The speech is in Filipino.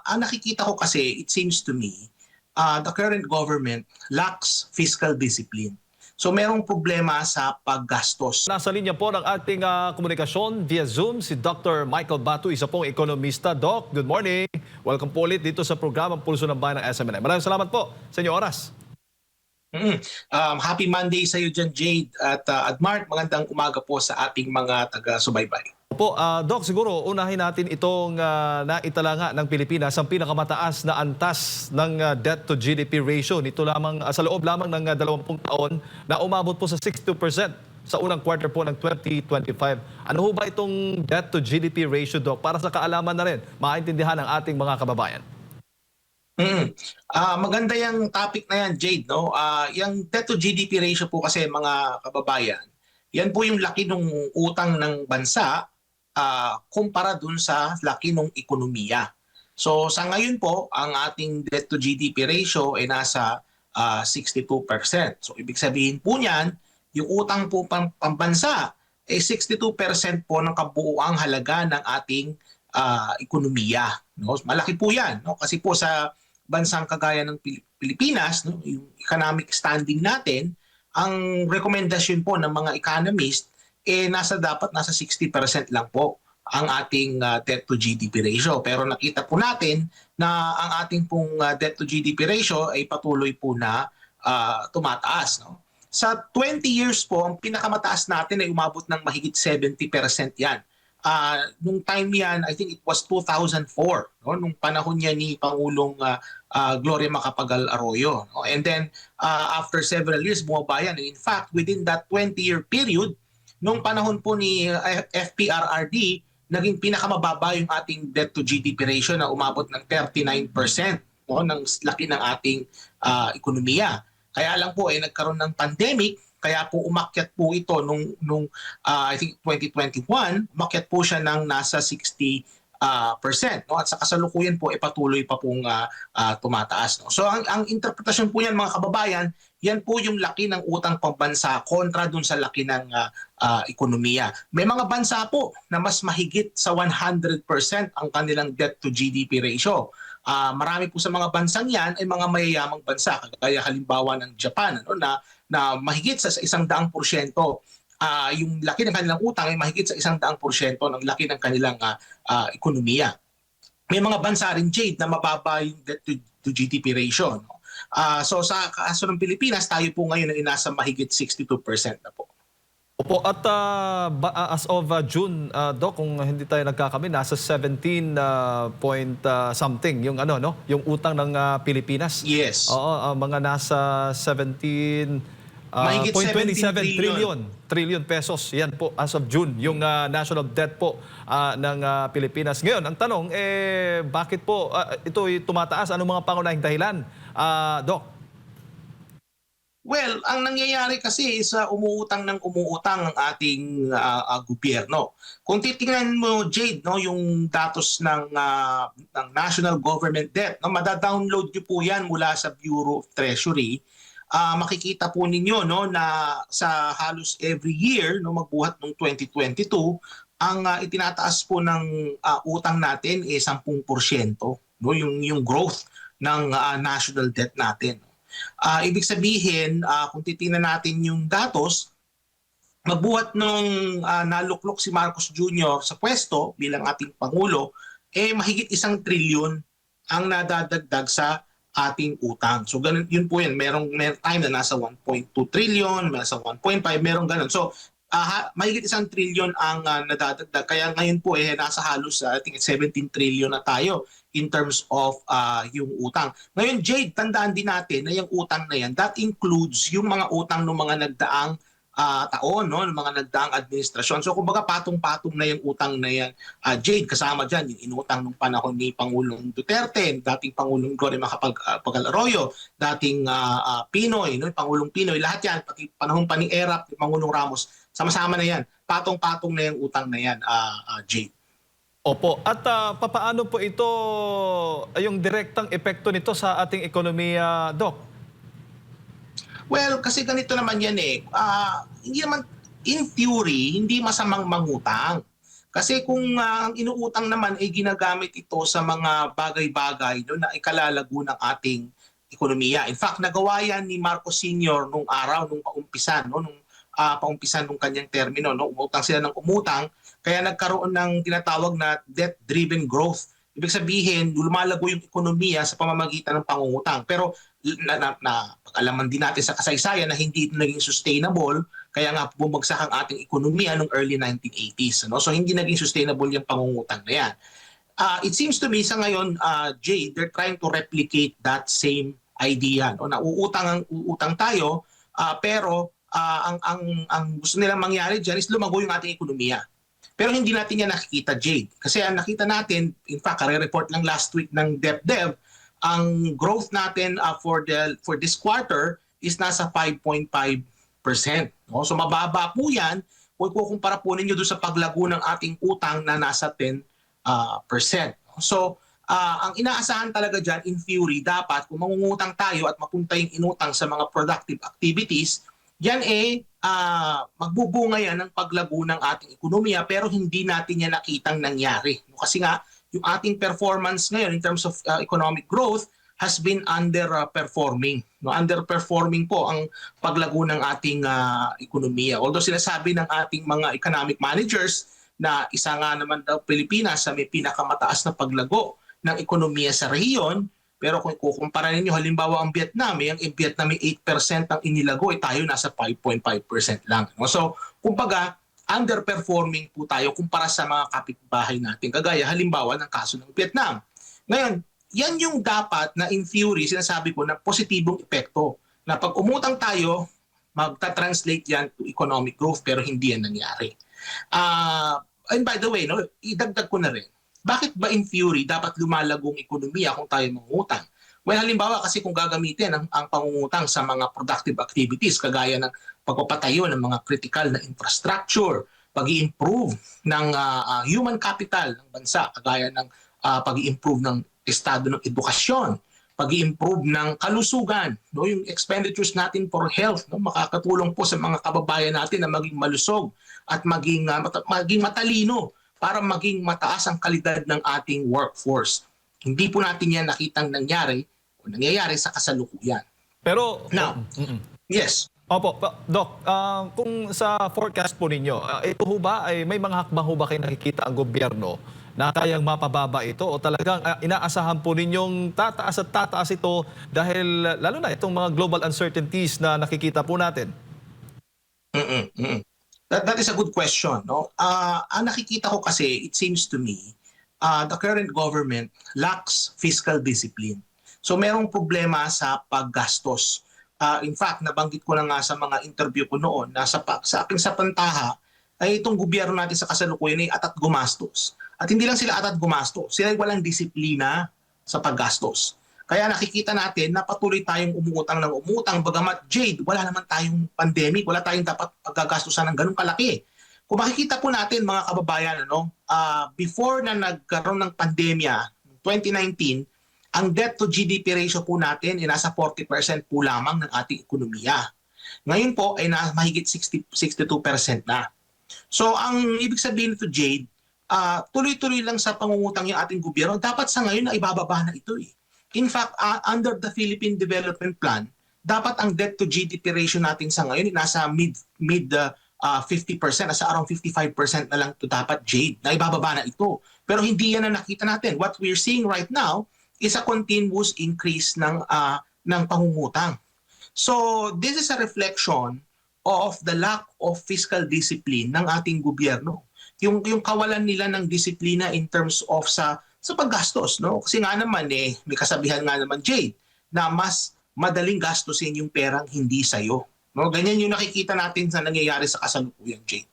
ang nakikita ko kasi, it seems to me, the current government lacks fiscal discipline. So merong problema sa paggastos. Nasa linya po ng ating komunikasyon via Zoom si Dr. Michael Batu, isa pong ekonomista. Doc, good morning. Welcome po ulit dito sa programang Pulso ng Bayan ng SMNI. Maraming salamat po sa inyong oras. Happy Monday sa iyo dyan, Jade at Mark. Magandang umaga po sa ating mga taga-subaybay. Opo, Doc, siguro unahin natin itong naitala nga ng Pilipinas ang pinakamataas na antas ng debt to GDP ratio. Nito lamang sa loob lamang ng 20 taon na umabot po sa 62% sa unang quarter po ng 2025. Ano ho ba itong debt to GDP ratio, Doc? Para sa kaalaman na rin, maintindihan ng ating mga kababayan. Maganda yung topic na yan, Jade. No? Yung debt to GDP ratio po kasi mga kababayan, yan po yung laki ng utang ng bansa kumpara dun sa laki ng ekonomiya. So sa ngayon po, ang ating debt to GDP ratio ay nasa 62%. So ibig sabihin po niyan, yung utang po pambansa ay 62% po ng kabuuang halaga ng ating ekonomiya. No? Malaki po yan. No? Kasi po sa bansang kagaya ng Pilipinas, no, yung economic standing natin, ang rekomendasyon po ng mga economist dapat nasa 60% lang po ang ating debt to GDP ratio. Pero nakita po natin na ang ating pong debt to GDP ratio ay patuloy po na tumataas. No? Sa 20 years po, ang pinakamataas natin ay umabot ng mahigit 70% yan. Nung time yan, I think it was 2004, no? Nung panahon niya ni Pangulong Gloria Macapagal Arroyo. No? And then, after several years, bumaba yan. In fact, within that 20-year period, nung panahon po ni FPRRD, naging pinakamababa yung ating debt to GDP ratio na umabot ng 39%, no? Ng laki ng ating ekonomiya. Kaya lang po, nagkaroon ng pandemic, kaya po umakyat po ito nung I think 2021, umakyat po siya ng nasa 60%. No? At sa kasalukuyan po, patuloy pa pong tumataas. No? So ang interpretasyon po yan mga kababayan, yan po yung laki ng utang pambansa kontra dun sa laki ng ekonomiya. May mga bansa po na mas mahigit sa 100% ang kanilang debt to GDP ratio. Marami po sa mga bansang yan ay mga mayayamang bansa, kagaya halimbawa ng Japan, ano, na mahigit sa 100%. Yung laki ng kanilang utang ay mahigit sa 100% ng laki ng kanilang ekonomiya. May mga bansa rin, Jade, na mababa yung debt to GDP ratio. No? So sa kaso ng Pilipinas, tayo po ngayon ay nasa mahigit 62% na po. Opo, at as of June, Doc, kung hindi tayo nagkakamali, nasa 17 point something yung ano, no, yung utang ng Pilipinas. Yes. Oo, mga nasa 17 Mahigit 0.27 trillion. trillion pesos. Yan po as of June yung national debt po ng Pilipinas. Ngayon, ang tanong bakit po ito tumataas? Anong mga pangunahing dahilan, Doc? Well, ang nangyayari kasi is umuutang ng umuutang ang ating gobyerno. Kung titingnan mo, Jade, no, yung datos ng national government debt, no, madadownload nyo po yan mula sa Bureau of Treasury. Makikita po ninyo, no, na sa halos every year, no, magbuhat ng 2022, ang itinataas po ng utang natin 10%, no, yung growth ng national debt natin. Ibig sabihin, kung titingnan natin yung datos, magbuhat nung naluklok si Marcos Jr. sa pwesto bilang ating Pangulo, mahigit 1 trilyon ang nadadagdag sa ating utang. So ganun, yun po yan. Merong time na nasa 1.2 trillion, nasa 1.5, merong ganun. So mahigit 1 trilyon ang nadadagdag. Kaya ngayon po nasa halos I think 17 trillion na tayo in terms of yung utang. Ngayon, Jade, tandaan din natin na yung utang na yan, that includes yung mga utang ng mga nagdaang taon, no? Ng mga nagdaang administrasyon. So kumbaga patong-patong na yung utang na yan. Jade, kasama dyan yung inutang ng panahon ni Pangulong Duterte, dating Pangulong Gloria Macapagal Arroyo, dating Pinoy, no? Pangulong Pinoy, lahat yan, pati panahon pa ni Erap, ni Pangulong Ramos, sama-sama na yan. Patong-patong na yung utang na yan, Jade. Opo. At papaano po ito, yung direktang epekto nito sa ating ekonomiya, Doc? Well, kasi ganito naman yan hindi naman, in theory, hindi masamang mangutang. Kasi kung ang inuutang naman ay ginagamit ito sa mga bagay-bagay no, na ikalalago ng ating ekonomiya. In fact, nagawa yan ni Marcos Sr. nung araw, nung paumpisan, no, paumpisan nung kanyang termino. No, umutang sila ng umutang, kaya nagkaroon ng tinatawag na debt-driven growth. Ibig sabihin, lumalago yung ekonomiya sa pamamagitan ng pangungutang. Pero pag-alaman din natin sa kasaysayan na hindi ito naging sustainable, kaya nga bumagsak ang ating ekonomiya noong early 1980s. Ano? So hindi naging sustainable yung pangungutang na yan. It seems to me sa ngayon, Jay, they're trying to replicate that same idea. No? Na uutang tayo, pero ang gusto nilang mangyari dyan is lumago yung ating ekonomiya. Pero hindi natin yan nakikita, Jade. Kasi ang nakita natin, in fact, kare-report lang last week ng DepDev, ang growth natin for this quarter is nasa 5.5%. No? So mababa po yan kung kukumpara po ninyo doon sa paglago ng ating utang na nasa 10%. So ang inaasahan talaga dyan, in theory, dapat kung mangungutang tayo at mapunta yung inutang sa mga productive activities, yan magbubunga yan ng paglago ng ating ekonomiya pero hindi natin yan nakitang nangyari. Kasi nga, yung ating performance ngayon in terms of economic growth has been underperforming. No, underperforming po ang paglago ng ating ekonomiya. Although sinasabi ng ating mga economic managers na isa nga naman daw Pilipinas sa may pinakamataas na paglago ng ekonomiya sa rehiyon, pero kung kukumpara ninyo halimbawa ang Vietnam, ang Vietnam ay 8% ang inilago, tayo nasa 5.5% lang. No? So, kumbaga, underperforming po tayo kumpara sa mga kapitbahay natin. Kagaya halimbawa ng kaso ng Vietnam. Ngayon, yan yung dapat na in theory, sinasabi ko na positibong epekto. Na pag umutang tayo, magta-translate yan to economic growth pero hindi yan nangyari. And by the way, no, idagdag ko na rin, bakit ba in theory dapat lumalagong ekonomiya kung tayo mangutang? Well, halimbawa kasi kung gagamitin ang pangungutang sa mga productive activities, kagaya ng pagpapatayo ng mga critical na infrastructure, pag-i-improve ng human capital ng bansa, kagaya ng pag-i-improve ng estado ng edukasyon, pag-i-improve ng kalusugan, no, yung expenditures natin for health, no, makakatulong po sa mga kababayan natin na maging malusog at maging matalino para maging mataas ang kalidad ng ating workforce. Hindi po natin yan nakitang nangyayari sa kasalukuyan. Pero, Now, yes. Opo, Doc, kung sa forecast po ninyo, ito ho ba ay may mga hakbang ho ba kayo nakikita ang gobyerno na kayang mapababa ito o talagang inaasahan po ninyong tataas at tataas ito dahil lalo na itong mga global uncertainties na nakikita po natin? That is a good question. No? Ang nakikita ko kasi, it seems to me, the current government lacks fiscal discipline. So merong problema sa paggastos. In fact, nabanggit ko na nga sa mga interview ko noon na sa aking sapantaha ay itong gobyerno natin sa kasalukuyan ay atat gumastos. At hindi lang sila atat gumastos, sila ay walang disiplina sa paggastos. Kaya nakikita natin na patuloy tayong umutang ng umutang, bagamat Jade, wala naman tayong pandemic, wala tayong dapat paggagastusan ng ganung kalaki. Kung makikita po natin mga kababayan, before na nagkaroon ng pandemya, 2019, ang debt to GDP ratio po natin ay nasa 40% po lamang ng ating ekonomiya. Ngayon po ay mahigit 62% na. So ang ibig sabihin nito, Jade, tuloy-tuloy lang sa pangungutang yung ating gobyerno, dapat sa ngayon na ibababa na ito eh. In fact, under the Philippine Development Plan, dapat ang debt to GDP ratio natin sa ngayon nasa mid 50%, nasa around 55% na lang ito dapat, Jade, na ibababa na ito. Pero hindi yan na nakita natin. What we're seeing right now is a continuous increase ng pangungutang. So this is a reflection of the lack of fiscal discipline ng ating gobyerno. Yung kawalan nila ng disiplina in terms of sa paggastos, no? Kasi nga naman may kasabihan nga naman, Jade, na mas madaling gastusin yung perang hindi sa'yo. No? Ganyan yung nakikita natin sa nangyayari sa kasalukuyan, Jade.